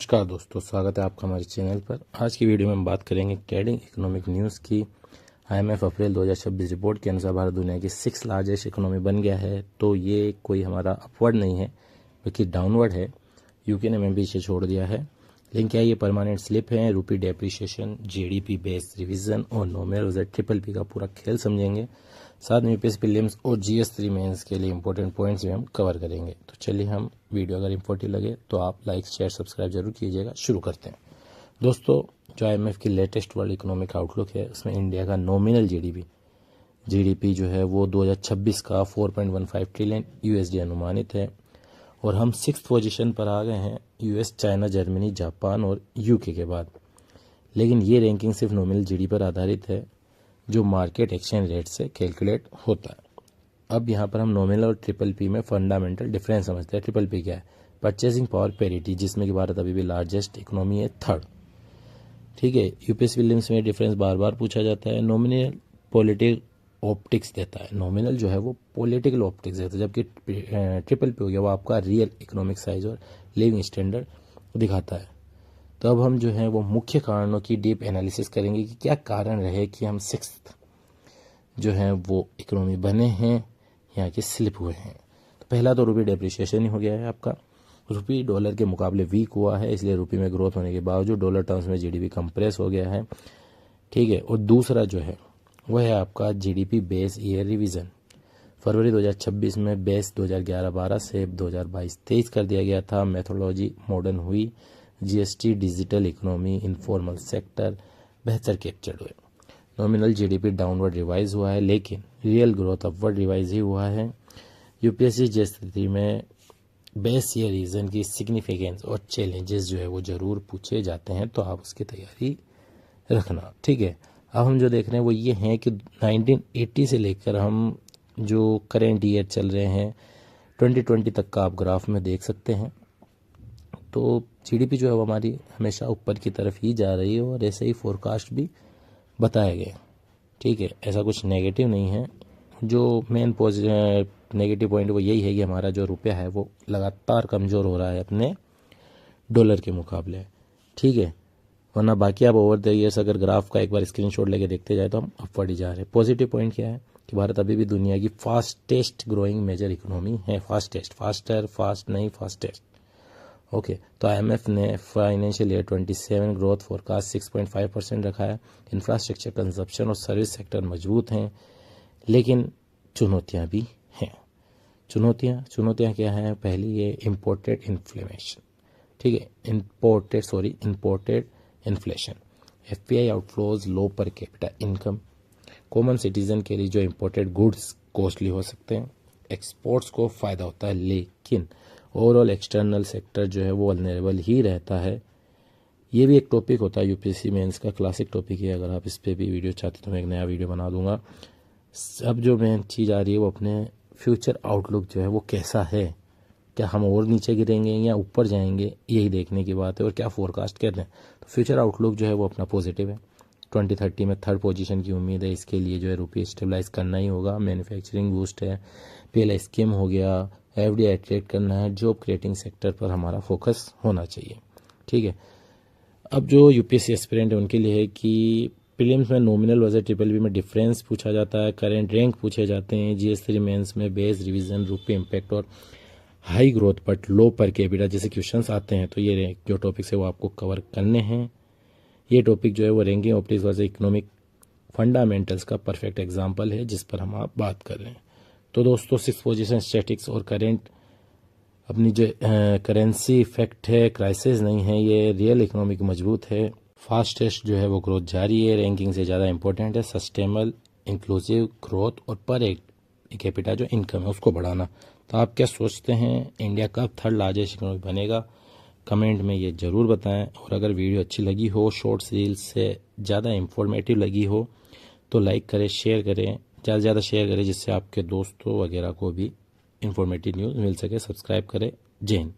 नमस्कार दोस्तों, स्वागत है आपका हमारे चैनल पर। आज की वीडियो में हम बात करेंगे ट्रेडिंग इकोनॉमिक न्यूज़ की। आईएमएफ अप्रैल 2026 रिपोर्ट के अनुसार भारत दुनिया की 6 लार्जेस्ट इकोनॉमी बन गया है। तो ये कोई हमारा अपवर्ड नहीं है बल्कि डाउनवर्ड है। यूके ने हमें पीछे छोड़ दिया है। लेकिन क्या ये परमानेंट स्लिप है? रूपी डेप्रिशिएशन, जीडीपी बेस रिवीजन और नॉमिनल रिजल्ट ट्रिपल पी का पूरा खेल समझेंगे। साथ में यूपीएससी प्रीलिम्स और जीएस3 मेंस के लिए इंपॉर्टेंट पॉइंट्स भी हम कवर करेंगे। तो चलिए, हम वीडियो अगर इंपॉर्टेंट लगे तो आप लाइक शेयर सब्सक्राइब जरूर कीजिएगा। शुरू करते हैं दोस्तों। जो आईएमएफ की लेटेस्ट वर्ल्ड इकोनॉमिक आउटलुक है उसमें इंडिया का नॉमिनल जीडीपी जो है वो 2026 का 4.15 ट्रिलियन यूएसडी अनुमानित है और हम 6th पोजीशन पर आ गए हैं, यूएस, चाइना, जर्मनी, जापान और यूके के बाद। लेकिन ये रैंकिंग सिर्फ नॉमिनल जीडीपी पर आधारित है जो मार्केट एक्सचेंज रेट से कैलकुलेट होता है। अब यहाँ पर हम नॉमिनल और ट्रिपल पी में फंडामेंटल डिफरेंस समझते हैं। ट्रिपल पी क्या है? परचेसिंग पावर पेरिटी, जिसमें कि भारत अभी भी लार्जेस्ट इकोनॉमी है, 3rd। ठीक है। यूपीएससी प्रीलिम्स में डिफरेंस बार बार पूछा जाता है। नॉमिनल पॉलिटिकल ऑप्टिक्स देता है, नॉमिनल जो है वो पॉलिटिकल ऑप्टिक्स देता है, जबकि ट्रिपल पी हो गया वो आपका रियल इकोनॉमिक साइज और लिविंग स्टैंडर्ड दिखाता है। तो अब हम जो है वो मुख्य कारणों की डीप एनालिसिस करेंगे कि क्या कारण रहे कि हम 6th जो है वो इकोनॉमी बने हैं, यहाँ के स्लिप हुए हैं। तो पहला तो रूपी डेप्रिशिएशन ही हो गया है आपका। रूपी डॉलर के मुकाबले वीक हुआ है, इसलिए रूपी में ग्रोथ होने के बावजूद डॉलर टर्म्स में जीडीपी कंप्रेस हो गया है। ठीक है। और दूसरा जो है वह है आपका जीडीपी बेस ईयर रिवीजन। फरवरी 2026 में बेस 2011-12 से 2022-23 कर दिया गया था। मेथोडोलॉजी मॉडर्न हुई, GST, digital economy, informal sector बेहतर कैप्चर्ड हुए। नॉमिनल जीडीपी डाउनवर्ड रिवाइज हुआ है, लेकिन रियल ग्रोथ अपवर्ड रिवाइज ही हुआ है। यूपीएससी जीएस3 में बेस ईयर रीजन की सिग्निफिकेंस और चैलेंजेस जो है वो जरूर पूछे जाते हैं, तो आप उसकी तैयारी रखना। ठीक है। अब हम जो देख रहे हैं वो ये हैं कि 1980 से लेकर हम जो करेंट ईयर चल रहे हैं 2020 तक का आप ग्राफ में देख सकते हैं। तो जीडीपी जो है वो हमारी हमेशा ऊपर की तरफ ही जा रही है और ऐसे ही फोरकास्ट भी बताए गए। ठीक है। ऐसा कुछ नेगेटिव नहीं है। जो मेन नेगेटिव पॉइंट वो यही है कि हमारा जो रुपया है वो लगातार कमज़ोर हो रहा है अपने डॉलर के मुकाबले। ठीक है। वरना बाकी आप ओवर द ईयर्स अगर ग्राफ का एक बार स्क्रीनशॉट लेके देखते जाए तो हम अपवर्ड ही जा रहे हैं। पॉजिटिव पॉइंट क्या है कि भारत अभी भी दुनिया की फास्टेस्ट ग्रोइंग मेजर इकोनॉमी है। फास्ट नहीं, फास्टेस्ट। ओके। तो आईएमएफ ने फाइनेंशियल ईयर 27 ग्रोथ फोरकास्ट 6.5% रखा है। इंफ्रास्ट्रक्चर, कंजप्शन और सर्विस सेक्टर मजबूत हैं, लेकिन चुनौतियां भी हैं। चुनौतियां क्या हैं? पहली ये इम्पोर्टेड इन्फ्लेशन। ठीक है। इम्पोर्टेड इन्फ्लेशन, एफपीआई आउटफ्लोज, लो per capita income. Common citizen के लिए जो इम्पोर्टेड गुड्स कॉस्टली हो सकते हैं, एक्सपोर्ट्स को फ़ायदा होता है, लेकिन ओवरऑल एक्सटर्नल सेक्टर जो है वो वल्नरेबल ही रहता है। ये भी एक टॉपिक होता है यूपीएससी मेंस का, क्लासिक टॉपिक है। अगर आप इस पर भी वीडियो चाहते तो मैं एक नया वीडियो बना दूंगा। अब जो मेन चीज़ आ रही है वो अपने फ्यूचर आउटलुक जो है वो कैसा है, क्या हम और नीचे गिरेंगे या ऊपर जाएंगे, यही देखने की बात है। और क्या फोरकास्ट कहते हैं, तो फ्यूचर आउटलुक जो है वो अपना पॉजिटिव है। 2030 में 3rd पोजीशन की उम्मीद है। इसके लिए जो है रुपये स्टेबलाइज करना ही होगा। मैन्युफैक्चरिंग बूस्ट है, पीएलआई स्कीम हो गया, एफडीआई अट्रैक्ट करना है, जॉब क्रिएटिंग सेक्टर पर हमारा फोकस होना चाहिए। ठीक है। अब जो यूपीएससी एस्पिरेंट है उनके लिए है कि प्रीलिम्स में नॉमिनल वर्सेस ट्रिपल बी में डिफरेंस पूछा जाता है, करंट रैंक पूछे जाते हैं, जीएस3 मेंस में बेस रिवीजन, रुपये इम्पैक्ट और high growth but low per capita जैसे क्वेश्चंस आते हैं। तो ये जो टॉपिक्स है वो आपको कवर करने हैं। ये टॉपिक जो है वो ranking optics versus economic fundamentals का परफेक्ट एग्जाम्पल है जिस पर हम आप बात कर रहे हैं। तो दोस्तों 6th पोजीशन स्टैटिक्स और करेंट अपनी जो करेंसी इफेक्ट है, क्राइसिस नहीं है, ये रियल इकोनॉमिक मजबूत है। फास्टेस्ट जो है वो ग्रोथ जारी है, रैंकिंग से ज़्यादा इंपॉर्टेंट है सस्टेनेबल इंक्लूसिव ग्रोथ और पर कैपिटा जो इनकम है उसको बढ़ाना। तो आप क्या सोचते हैं, इंडिया कब 3rd लार्जेस्ट इकोनॉमी बनेगा? कमेंट में ये ज़रूर बताएं। और अगर वीडियो अच्छी लगी हो, शॉर्ट्स रील्स से ज़्यादा इंफॉर्मेटिव लगी हो तो लाइक करें, शेयर करें, ज़्यादा से ज़्यादा शेयर करें जिससे आपके दोस्तों वगैरह को भी इंफॉर्मेटिव न्यूज़ मिल सके। सब्सक्राइब करें। जय हिंद।